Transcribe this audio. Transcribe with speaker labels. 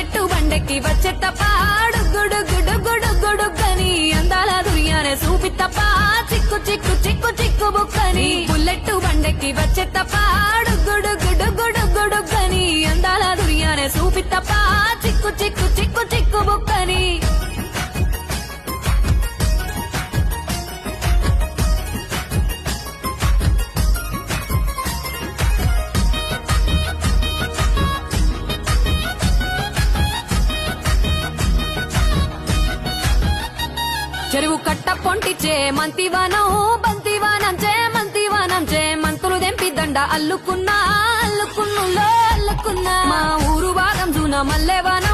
Speaker 1: bullet బండెక్కి వచ్చే తప్ప గుడు గుడు గుడు గుడుగని అందాల దుర్యానే చూపి తప్ప చిక్కు చిక్కు చిక్కు చిక్కు బుక్కని బుల్లెట్ బండెక్కి వచ్చే తప్ప గుడు గుడు గుడు గుడుగని అందాల దుర్యానే చూపి తప్ప చిక్కు చిక్కు చిక్కు చిక్కు బుక్కని చెరువు కట్ట పొంటిచే మంతివానం బంతివానం చే మంతులు దెంపి దండ అల్లుకున్నా అల్లుకున్నులో అల్లుకున్నా మా ఊరు భాగం జూన మల్లెవానం